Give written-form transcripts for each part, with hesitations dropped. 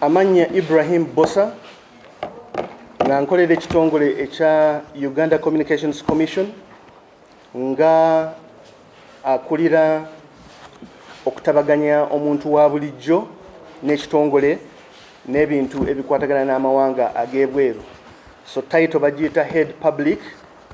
Amanya Ibrahim Bossa nga nkolera ekitongole ekya Uganda Communications Commission nga akulira okutabaganya omuntu wa bulijjo n'ekitongole n'ebintu ebikwatagana n'amawanga ag'ebweru. So title bagiyita Head Public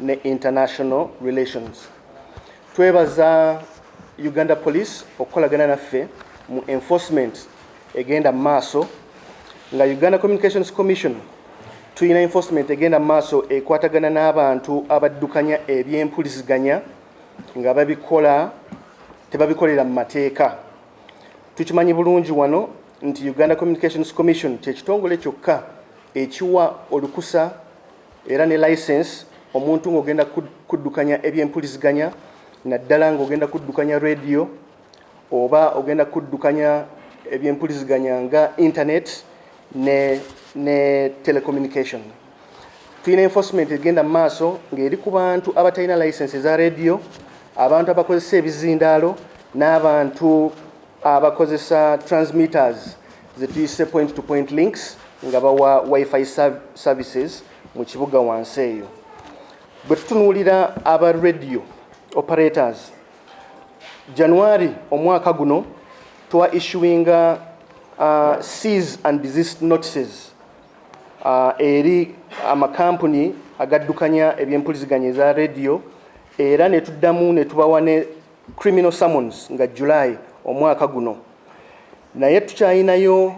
ne International Relations. Twebaza Uganda Police okukolagana naffe mu enforcement egenda maaso nga Uganda Communications Commission tuyina enforcement egenda maaso ekwatagana n'abantu abaddukanya eby'empuliziganya nga babikola tebabikolera mu mateeka. Tukimanyi bulungi wano nti Uganda Communications Commission kyekitongole kyokka ekiwa olukusa era ne license omuntu ng'ogenda kuddukanya eby'empuliziganya naddala ng'ogenda kuddukanya radio oba ogenda kuddukanya eby'empuliziganya nga internet ne telecommunication. Tuyina enforcement egenda maaso ng'eri ku bantu abatalina license za radio, abantu abakozesa ebizindaalo n'abantu abakozesa transmitters zetuyise point to point links nga bawa wifi services mu kibuga wansi eyo. Bwe tutunuulira aba radio operators, January omwaka guno twa issuinga cease and desist notices eri amakampuni agaddukanya eby'empuliziganya eza radio era ne tuddamu ne tubawa ne criminal summons nga July omwaka guno. Naye tukyayinayo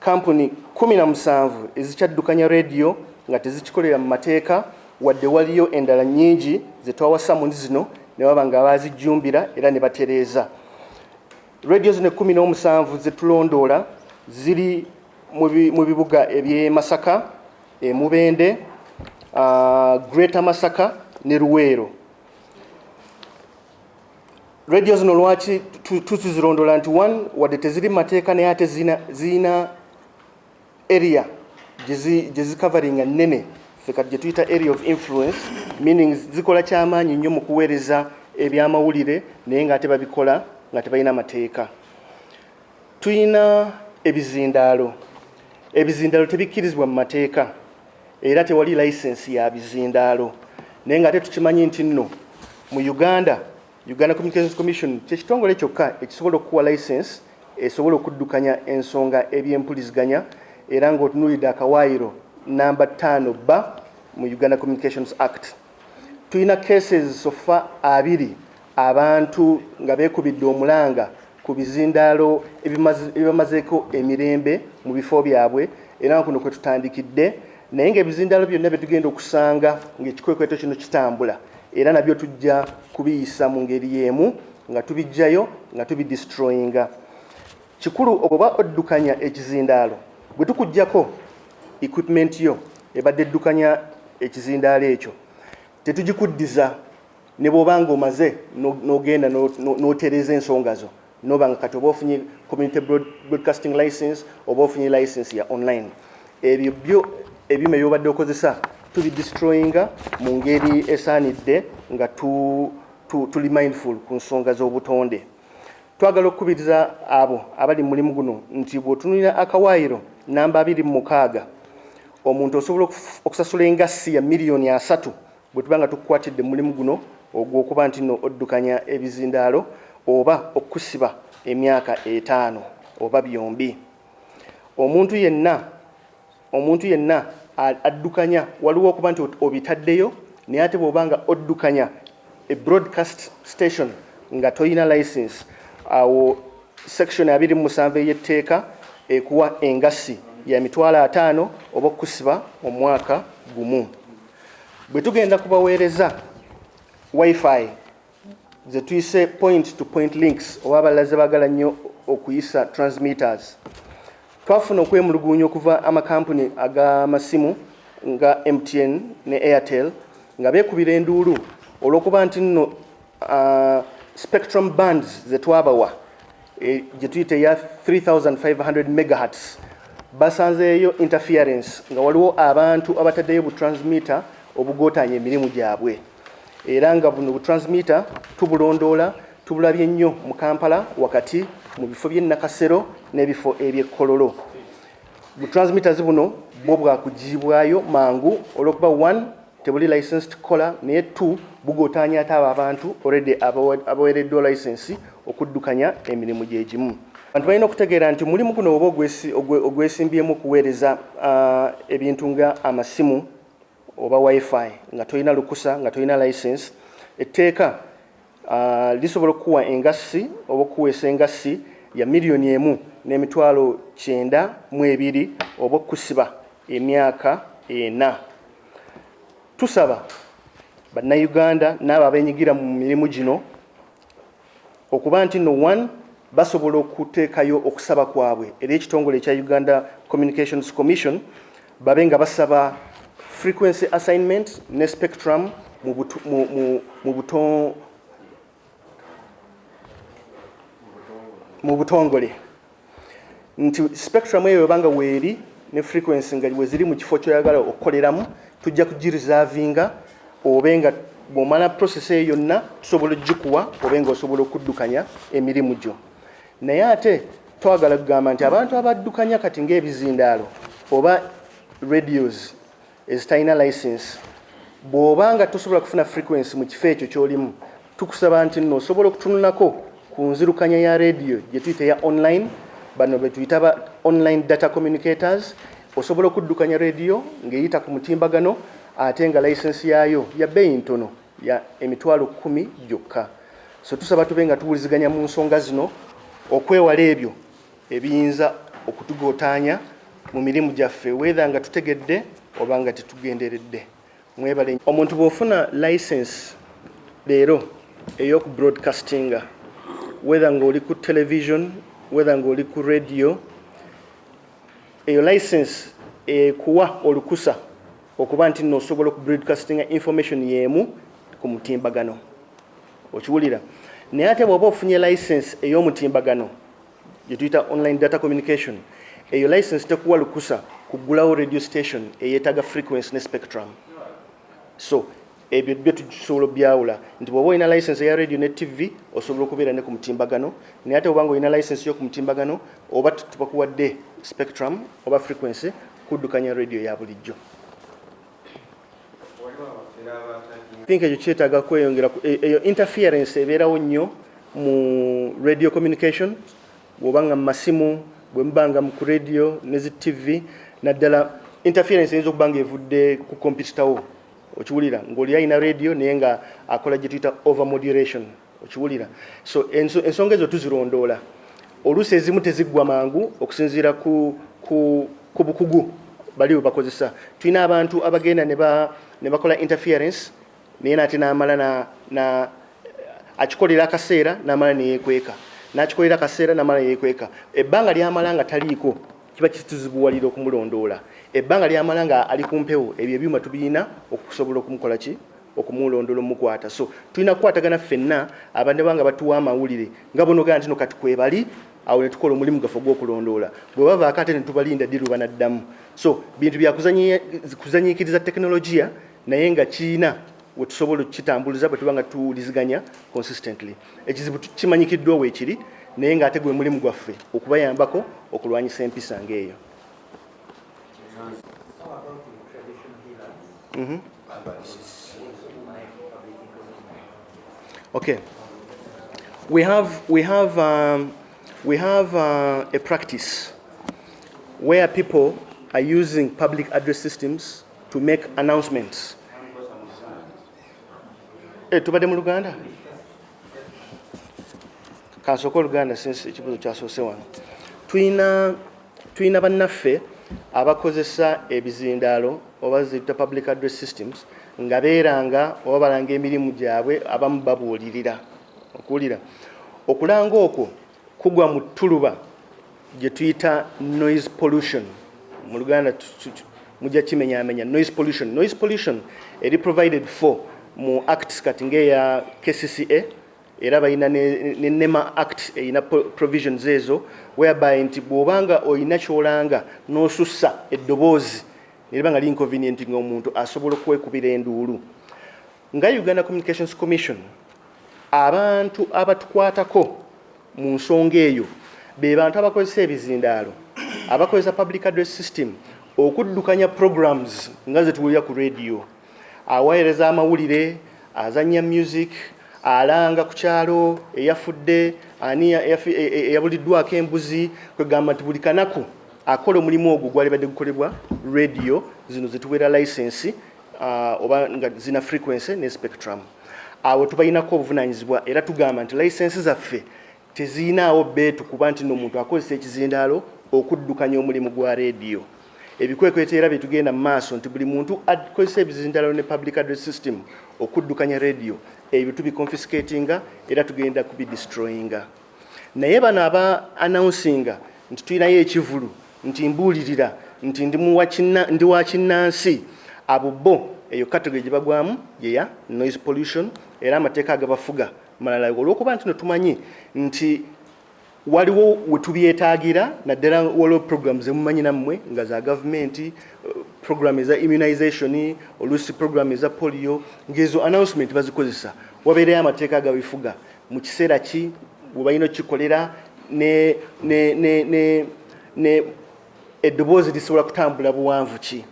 kampuni 17 ezikyaddukanya radio nga tezikikolera mu mateeka wadde waliyo endala nnyingi ze twawa summons zino ne baba nga bazijjumbira era ne batereeza. Radio zino 17 zetulondoola ziri mu bibuga eby'e Masaka, Mubende, Greater Masaka ne Luweero. Radio zino lwaki tuzirondoola nti one wadde teziri mateeka naye ate zina area gye zikavaringa nnene ffe kati gye tuyita area of influence, meaning zikola kyamaanyi nnyo mu kuweereza ebyamawulire naye ng'ate babikola nga tebalina mateeka. Tuyina ebizindaalo. Ebizindaalo tebikkirizibwa mu mateeka era tewali license ya bizindaalo. Naye ng'ate tukimanyi nti nno mu Uganda Communications Commission kyekitongole kyokka ekisobola okuwa license esobola okuddukanya ensonga eby'empuliziganya era ng'otunuulidde akawaayiro namba 5B mu Uganda Communications Act. Tuyina cases sofa 2 abantu nga beekubidde omulanga ku bizindaalo ebibamazeeko emirembe mu bifo byabwe era kuno kwe tutandikidde naye ng'ebizindaalo byonna bye tugenda okusanga ng'ekikwekweto kino kitambula era nabyo tujja kubiyisa mu ngeri y'emu nga tubijjayo nga tubidestroyinga. Kikulu oba oddukanya ekizindaalo bwe tukuggyako equipment yo ebadde eddukanya ekizindaalo ekyo tetugikuddiza ne bw'oba ng'omaze n'ogenda n'otereeza ensonga zo n'oba nga kati oba ofunye community broadcasting license oba ofunye license ya online. Ebyo byo ebyuma by'obadde okozesa tubidestroyinga mu ngeri esaanidde nga tuli mindful ku nsonga z'obutonde. Twagala okukubiriza abo abali mu mulimu guno nti bw'otunulira akawaayiro namba 26 omuntu osobola okusasula engassi ya miliyoni 3 bwe tuba nga tukukwatidde mu mulimu guno ogw'okuba nti nno oddukanya ebizindaalo oba okusiba emyaka 5 oba byombi. Omuntu yenna addukanya waliwo okuba nti obitaddeyo naye ate bw'oba nga oddukanya e broadcast station nga toyina license awo section 27 ey'etteeka ekuwa engassi ya $5,000 oba okusiba omwaka gumu. Bwe tugenda kubaweereza wifi ze tuyise point to point links oba abalaze baagala nnyo okuyisa transmitters, twafuna okwemulugunya okuva amakampuni ag'amasimu nga MTN ne Airtel nga beekubira enduulu olw'okuba nti nno spectrum bands ze twabawa gye tuyita ya 3500 megahertz basanzeeyo interference nga waliwo abantu abataddeyo bu transmitter obugootaanya emirimu gyabwe era nga buno bu transmitter tubulondoola tubulabye nnyo mu Kampala wakati mu bifo by'e Nakasero n'ebifo eby'e Kololo. bu transmitters buno bwo bwakugibwayo mangu olwokuba 1 tebuli licensed kola naye 2 bugotanya ate abantu already abawereddwa license okuddukanya emirimu gyegimu. Abantu balina okutegeera nti mulimu guno oba ogwesimbyemu okuweereza ebintu nga amasimu oba wifi nga tolina lukusa nga tolina license, etteeka lisobola okukuwa engassi oba okuweesa engassi ya $1,992,000 oba okusiba emyaka 4. Tusaba bannayuganda n'abo abenyigira mu mirimu gino okuba nti no 1 basobola okuteekayo okusaba kwabwe eri ekitongole ekya Uganda Communications Commission babe nga basaba frequency assignment ne spectrum mu butongole nti spectrum eyo banga weeri ne frequency nga weziri mu kifo kyoyagala okukoleramu tujja kugireservinga obenga bw'omala process eyo yonna tusobola ogikuwa obenga osobola okuddukanya emirimu gyo. Naye ate twagala kugamba nti abantu abaddukanya kati ng'ebizindaalo oba radios ezitalina license bw'obanga tosobola kufuna frequency mu kifo ekyo ky'olimu tukusaba nti nno osobola okutunulako ku nzirukanya ya radio gye tuyita ya online bano be tuyita ba online data communicators osobola okuddukanya radio ng'eyita ku mutimbagano ate nga license yaayo ya bbeeyi ntono ya $10,000 gyokka. So tusaba tube nga tuwuliziganya mu nsonga zino okwewala ebyo ebiyinza okutugootanya mu mirimu gyaffe whether nga tutegedde oba nga tetugenderedde. Mwebale omuntu bw'ofuna license leero ey'oku broadcastinga whether ng'oli ku television whether ng'oli ku radio eyo license ekuwa olukusa okuba nti nno osobola oku broadcastinga information y'emu ku mutimbagano okiwulira. Naye ate bw'oba ofunye license ey'omutimbagano gye tuyita online data communication eyo license tekuwa lukusa kuggulawo radio station eyeetaaga frequency ne spectrum. So ebyo byo tusobola byawula nti bw'oba olina license eya radio ne TV osobola okubeera ne ku mutimbagano naye ate obanga olina license y'oku mutimbagano oba tubakuwadde spectrum oba frequency kuddukanya radio ya bulijjo. Think ekyo kyetaaga kweyongera eyo interference ebeerawo nnyo mu radio communication bw'obanga mu masimu bwe mubanga mu ku radio ne zi TV naddala interference eyinza okuba nga evudde ku competitor wo okiwulira ng'oli alina radio naye nga akola gye tuyita over modulation okiwulira. So ensonga ezo tuzirondoola oluusi ezimu teziggwa mangu okusinziira ku bukugu bali bwe bakozesa. Tulina abantu abagenda ne bakola interference naye naate n'amala akikolera akaseera n'amala neyeekweka n'akikolera akaseera n'amala neyeekweka. Ebbanga ly'amala nga taliiko kiba kituzibuwalira okumulondoola. Ebbanga ly'amala nga ali ku mpewo ebyo ebyuma tubiyina okusobola okumukola ki okumulondoola omukwata. So tulina kukwatagana ffenna abantu banga batuwa amawulire nga bonogaa nti no kati kwebali awo ne tukola omulimu gaffe gw'okulondoola bwe bavaako ate ne tubalinda ddi lubanaddamu. So bintu bya kuzanyiikiriza tekinologiya naye nga kiina we tusobola okukitambuliza bwe tuba nga tuwuliziganya consistently. Ekizibu kimanyikiddwa weekiri naye ng'ate gwe mulimu gwaffe okubayambako okulwanyisa empisa ng'eyo. Okay. We have a practice where people are using public address systems to make announcements. Tubadde mu Luganda? Kansooka Oluganda since ekibuzo kyasoose wano. Tuyina bannaffe abakozesa ebizindaalo oba ziyita public address systems nga beeranga oba balanga emirimu gyabwe abamu babuulirira okuwulira. Okulanga okwo kugwa mu ttuluba gye tuyita noise pollution. Mu Luganda mujja kimenyaamenya noise pollution. Noise pollution eri provided for mu acts kati ng'eya KCCA era balina ne NEMA Act eyina provisions ezo whereby nti bw'obanga oyina kyolanga n'osussa eddoboozi neriba nga inconvenient ng'omuntu asobola okwekubira enduulu. Nga Uganda Communications Commission abantu abatukwatako mu nsonga eyo be bantu abakozesa ebizindaalo abakozesa public address system okuddukanya programs nga ze tuwulira ku radio, awaereza amawulire, azanya music, alanga ku kyalo, eyafudde, ani eyabuliddwako embuzi, kwegamba nti buli kanaku akola omulimu ogwo gwalibadde gukolebwa radio zino zetuweera license oba nga zina frequency ne spectrum. Awo tubayinako obuvunaanyizibwa era tugamba nti license zaffe teziinaawo beetu kuba nti n'omuntu akozesa ekizindaalo okuddukanya omulimu gwa radio. Ebikwekweto era byetugenda mu maaso nti buli muntu akozesa ebizindaalo ne public address system okuddukanya radio, ebyo tubiconfiscatinga era tugenda kubidestroyinga. Naye bano aba announcinga nti tulinayo ekivulu, nti mbuulirira, nti ndi wa kinnansi, abo bo eyo category gye bagwamu yeya noise pollution era amateeka agabafuga malala olw'okuba nti tumanyi nti waliwo we tubyetaagira naddala waliwo programs emumanyi nammwe nga za gavumenti, program eza immunization, oluusi program eza polio, ng'ezo announcement bazikozesa wabeereyo amateeka agabifuga mu kiseera ki bwe balina okukikolera ne eddoboozi lisobola kutambula buwanvu ki.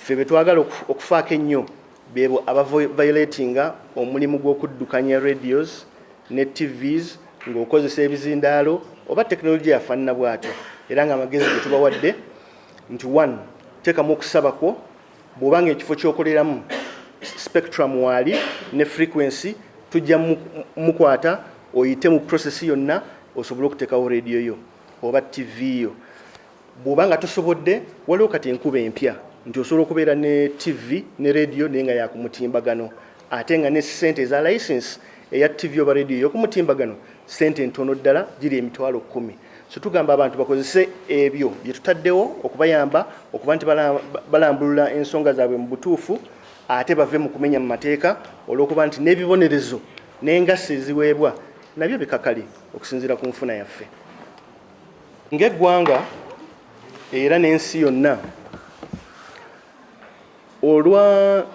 Ffe be twagala okufaako ennyo beebo abavioletinga omulimu gw'okuddukanya radios ne TVs ng'okozesa ebizindaalo oba tekinologiya yafaanana bw'atyo, era ng'amagezi ge tubawadde nti 1 teekamu okusaba kwo bw'obanga ekifo ky'okoleramu spectrum waali ne frequency tujja mukwata oyite mu process yonna osobole okuteekawo radio yo oba TV yo. Bw'obanga tosobodde waliwo kati enkuba empya nti osobola okubeera ne TV ne radio naye nga yakumutimbagano ate nga ne ssente eza license eya TV oba radio yokumutimbagano ssente ntono ddala giri emitwalo 10. So tugamba abantu bakozese ebyo bye tutaddewo okubayamba okuba nti balambulula ensonga zaabwe mu butuufu ate bave mu kumenya mu mateeka olw'okuba nti n'ebibonerezo n'engassi eziweebwa nabyo bikakali okusinziira ku nfuna yaffe ng'eggwanga era n'ensi yonna. Olwa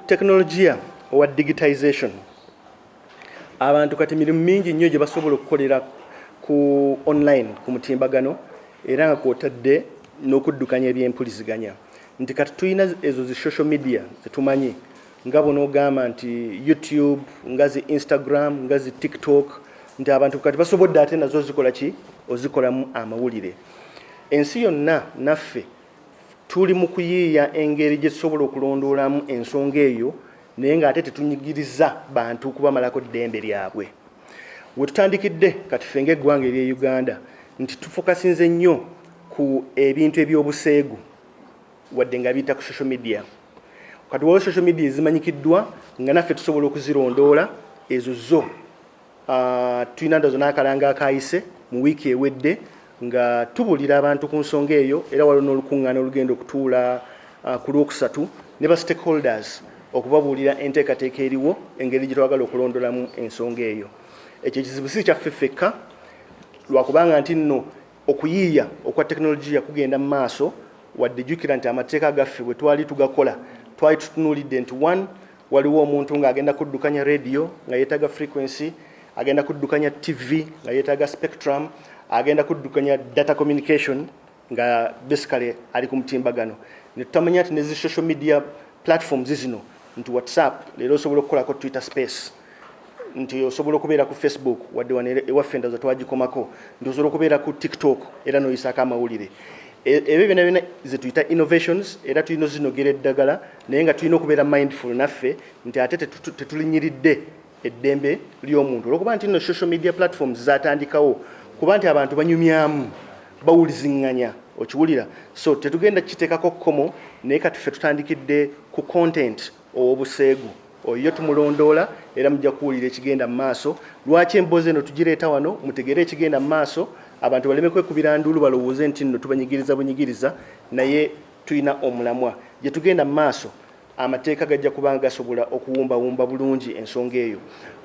teknologiya owa digitization abantu kati mirimu mingi nnyo gye basobola okukolera ku online ku mutimbagano era nga kwotadde n'okuddukanya eby'empuliziganya nti kati tulina ezo zi social media zetumanyi nga bonoogamba nti YouTube, nga zi Instagram, nga zi TikTok, nti abantu kati basobodde ate nazo zikola ki ozikolamu amawulire. Ensi yonna naffe tuli mu kuyiiya engeri gye tusobola okulondoolamu ensonga eyo naye ng'ate tetunyigiriza bantu kubamalako ddembe lyabwe. We tutandikidde kati ffe ng'eggwanga ery'e Uganda nti tufokasinze nnyo ku ebintu eby'obuseegu wadde nga biyita ku social media. Kati waliwo social media ezimanyikiddwa nga naffe tusobola okuzirondoola ezo zo. Tulina ndazo n'akalanga akayise mu wiiki ewedde nga tubuulira abantu ku nsonga eyo era waliwo n'olukuŋŋaana olugenda okutuula ku Lwokusatu ne ba stakeholders okubabuulira enteekateeka eriwo engeri gye twagala okulondolamu ensonga eyo. Ekyo ekizibu si kyaffe ffekka lwakubanga nti nno okuyiiya okwa tekinologiya kugenda mu maaso wadde jjukira nti amateeka gaffe bwe twali tugakola twali tutunuulidde nti 1 waliwo omuntu ng'agenda kuddukanya radio nga yeetaaga frequency, agenda kuddukanya TV nga yeetaaga spectrum, agenda kuddukanya data communication nga basically ali ku mutimbagano. Ne tutamanya nti nezi social media platforms zino nti WhatsApp leero osobola okukolako Twitter space, nti osobola okubeera ku Facebook wadde wane ewaffe ndaza twagikomako, nti osobola okubeera ku TikTok era n'oyisaako amawulire. Ebyo byonna byonna ze tuyita innovations era tulina ozinogera eddagala naye nga tulina okubeera mindful naffe nti ate tetulinyiridde eddembe ly'omuntu olwokuba nti nno social media platforms zatandikawo kuba nti abantu banyumyamu bawuliziŋŋanya okiwulira, so tetugenda kiteekako kkomo naye kati ffe tutandikidde ku content ow'obuseegu oyo tumulondoola era mujja kuwulira ekigenda mu maaso. Lwaki emboozi eno tugireeta wano mutegeere ekigenda mu maaso abantu baleme kwekubira nduulu balowooze nti nno tubanyigiriza bunyigiriza naye tulina omulamwa gye tugenda mu maaso. Amateeka gajja kubanga gasobola okuwumbawumba bulungi ensonga eyo.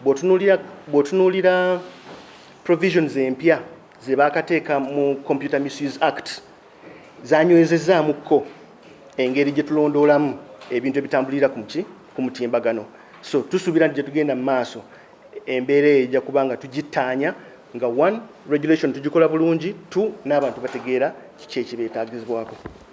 Bw'otunuulira provisions empya ze baakateeka mu Computer Misuse Act zanywezezzaamukko engeri gye tulondoolamu ebintu ebitambulira ku mutimbagano. So tusuubira nti gye tugenda mu maaso embeera eyo ejja kubanga tugittaanya nga 1 regulation tugikola bulungi, 2 n'abantu bategeera kiki ekibeetaagizibwako.